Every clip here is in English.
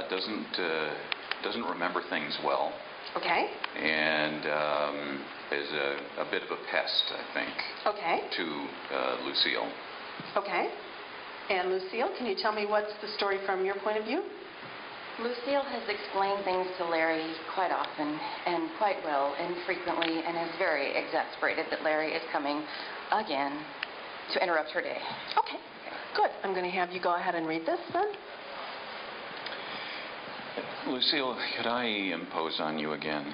Doesn't remember things well. Okay. And is a bit of a pest, I think. Okay. To Lucille. Okay. And Lucille, can you tell me what's the story from your point of view? Lucille has explained things to Larry quite often and quite well and frequently, and is very exasperated that Larry is coming again to interrupt her day. Okay. Good. I'm going to have you go ahead and read this then. Lucille, could I impose on you again?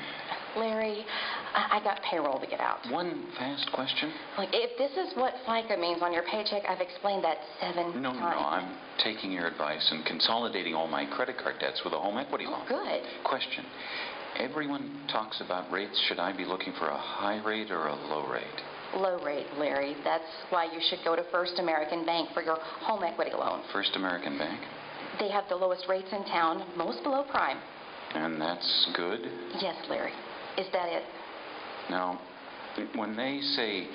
Larry, I got payroll to get out. One fast question? Like, if this is what FICA means on your paycheck, I've explained that 7 times. No, I'm taking your advice and consolidating all my credit card debts with a home equity loan. Good. Question. Everyone talks about rates. Should I be looking for a high rate or a low rate? Low rate, Larry. That's why you should go to First American Bank for your home equity loan. First American Bank? They have the lowest rates in town, most below prime. And that's good? Yes, Larry. Is that it? Now, when they say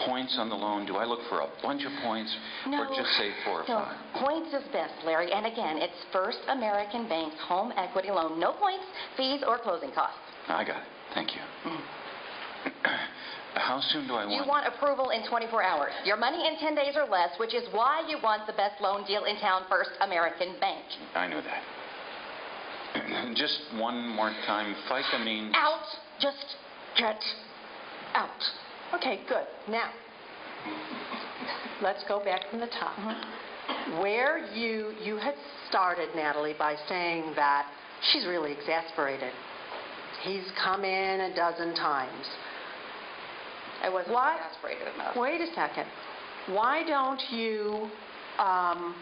points on the loan, do I look for a bunch of points or just say 4 or 5? No, points is best, Larry. And again, it's First American Bank's home equity loan. No points, fees, or closing costs. I got it. Thank you. How soon do I want... You want approval in 24 hours. Your money in 10 days or less, which is why you want the best loan deal in town, First American Bank. I knew that. Just one more time. FICA means... Out. Just get out. Okay, good. Now, let's go back from the top. Where you had started, Natalie, by saying that she's really exasperated. He's come in a dozen times. I wasn't exasperated enough. Wait a second. Why don't you, I'm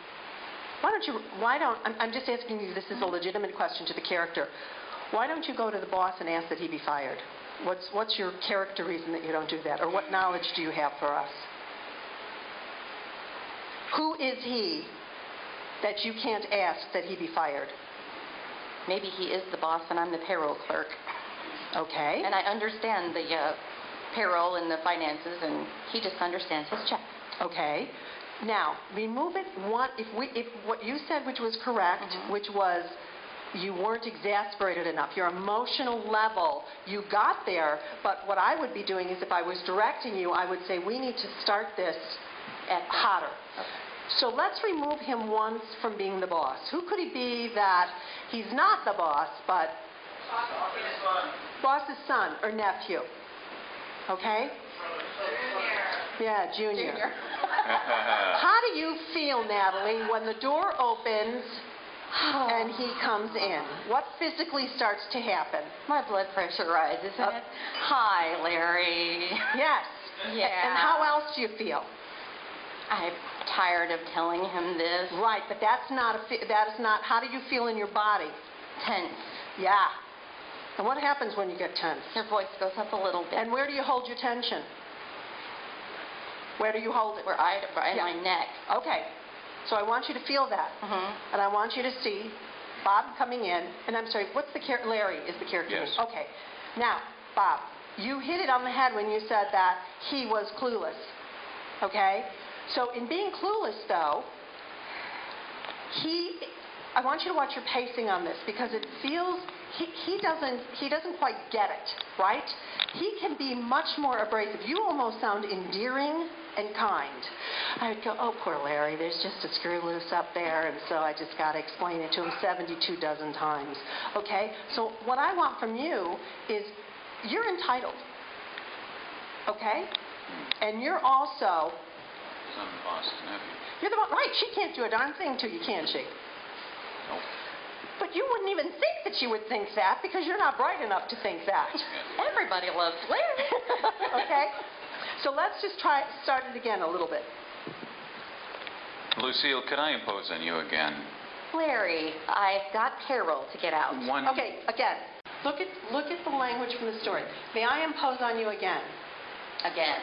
just asking you, this is a legitimate question to the character. Why don't you go to the boss and ask that he be fired? What's your character reason that you don't do that? Or what knowledge do you have for us? Who is he that you can't ask that he be fired? Maybe he is the boss and I'm the payroll clerk. Okay. And I understand the payroll and the finances, and he just understands his check. Okay. Now, remove it one, if what you said, which was correct, which was you weren't exasperated enough, your emotional level, you got there, but what I would be doing is if I was directing you, I would say we need to start this at hotter. Okay. So let's remove him once from being the boss. Who could he be that he's not the boss, but boss's son or nephew? Okay? Yeah, Junior. How do you feel, Natalie, when the door opens and he comes in? What physically starts to happen? My blood pressure rises. Hi, Larry. Yes. Yeah. And how else do you feel? I'm tired of telling him this. Right, but that is not, how do you feel in your body? Tense. Yeah. And what happens when you get tense? Your voice goes up a little bit. And where do you hold your tension? Where do you hold it? In my neck. Okay. So I want you to feel that. And I want you to see Bob coming in. And I'm sorry, what's the character? Larry is the character. Yes. Okay. Now, Bob, you hit it on the head when you said that he was clueless. Okay? So in being clueless, though, I want you to watch your pacing on this because it feels he doesn't quite get it, right? He can be much more abrasive. You almost sound endearing and kind. I would go, oh, poor Larry, there's just a screw loose up there, and so I just got to explain it to him 72 dozen times. Okay? So what I want from you is you're entitled. Okay? And you're also... I'm the boss's nephew. You're the one, right? She can't do a darn thing to you, can she? Nope. But you wouldn't even think that she would think that because you're not bright enough to think that. Everybody loves Larry. Okay? So let's just start it again a little bit. Lucille, could I impose on you again? Larry, I've got payroll to get out. Okay, again. Look at the language from the story. May I impose on you again? Again.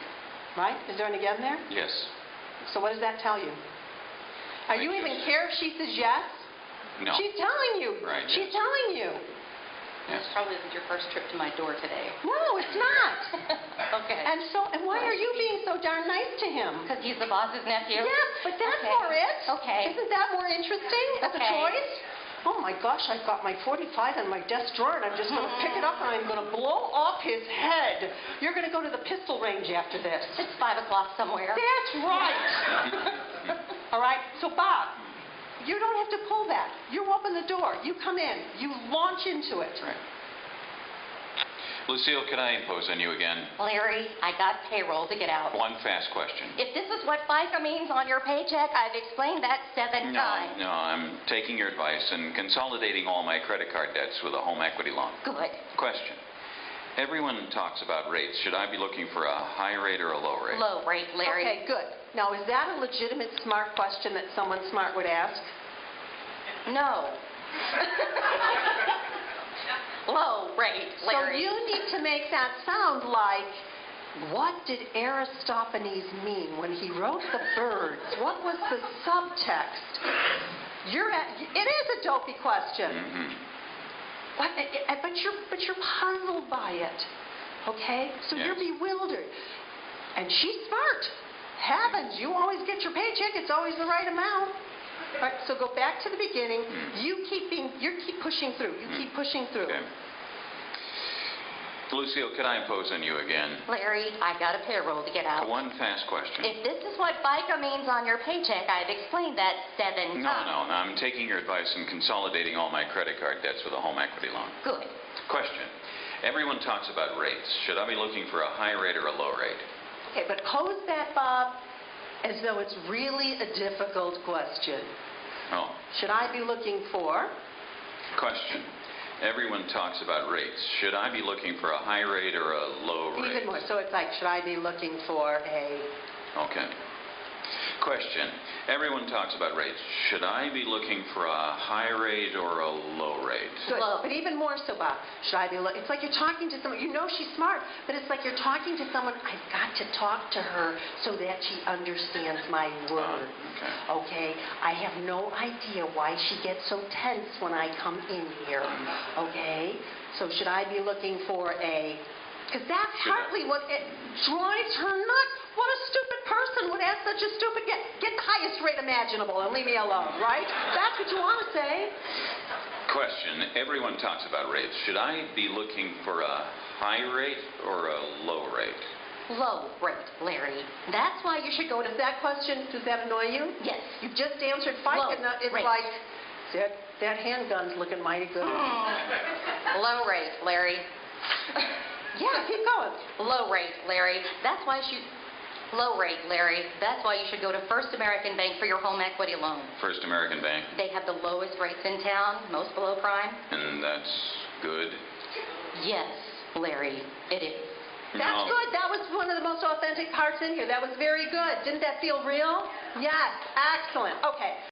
Right? Is there an again there? Yes. So what does that tell you? Are you even care if she says yes? No. She's telling you. Right. She's telling you. Yes. This probably isn't your first trip to my door today. No, it's not. Okay. And why are you being so darn nice to him? Because he's the boss's nephew? Yes, but that's more it. Okay. Isn't that more interesting as a choice? Oh, my gosh, I've got my 45 in my desk drawer, and I'm just going to pick it up, and I'm going to blow off his head. You're going to go to the pistol range after this. It's 5 o'clock somewhere. That's right. All right? So, Bob, you don't have to pull that. You open the door. You come in. You launch into it. Right. Lucille, can I impose on you again? Larry, I got payroll to get out. One fast question. If this is what FICA means on your paycheck, I've explained that 7 times. No, I'm taking your advice and consolidating all my credit card debts with a home equity loan. Good. Question. Everyone talks about rates. Should I be looking for a high rate or a low rate? Low rate, Larry. Okay, good. Now, is that a legitimate smart question that someone smart would ask? No. Low rate, Larry. So you need to make that sound like, what did Aristophanes mean when he wrote the birds? What was the subtext? It is a dopey question. Mm-hmm. But you're puzzled by it, okay? So Yes. you're bewildered. And she's smart. Heavens, you always get your paycheck. It's always the right amount. All right, so go back to the beginning. You keep pushing through. You keep pushing through. Okay. Lucille, can I impose on you again? Larry, I got a payroll to get out. One fast question. If this is what FICA means on your paycheck, I've explained that 7 No, times. I'm taking your advice and consolidating all my credit card debts with a home equity loan. Good. Question. Everyone talks about rates. Should I be looking for a high rate or a low rate? Okay, but pose that, Bob, as though it's really a difficult question. Oh. Should I be looking for? Question. Everyone talks about rates. Should I be looking for a high rate or a low rate? Even more. So it's like, should I be looking for a... Okay. Question. Everyone talks about rates. Should I be looking for a high rate or a low rate? Good. Low. But even more so, Bob, should I be it's like you're talking to someone, you know she's smart, but it's like you're talking to someone, I've got to talk to her so that she understands my words. Okay. Okay? I have no idea why she gets so tense when I come in here. Okay? So should I be looking for a... Because that's Should I? partly what it drives her nuts. What a stupid person would ask such a stupid... Get the highest rate imaginable and leave me alone, right? That's what you want to say. Question. Everyone talks about rates. Should I be looking for a high rate or a low rate? Low rate, Larry. That's why you should go to that question. Does that annoy you? Yes. You've just answered Low FICA. It's rate. like, that handgun's looking mighty good. Low rate, Larry. Yeah, keep going. Low rate, Larry. Low rate, Larry. That's why you should go to First American Bank for your home equity loan. First American Bank. They have the lowest rates in town, most below prime. And that's good? Yes, Larry, it is. That's No. good. That was one of the most authentic parts in here. That was very good. Didn't that feel real? Yes, excellent. Okay.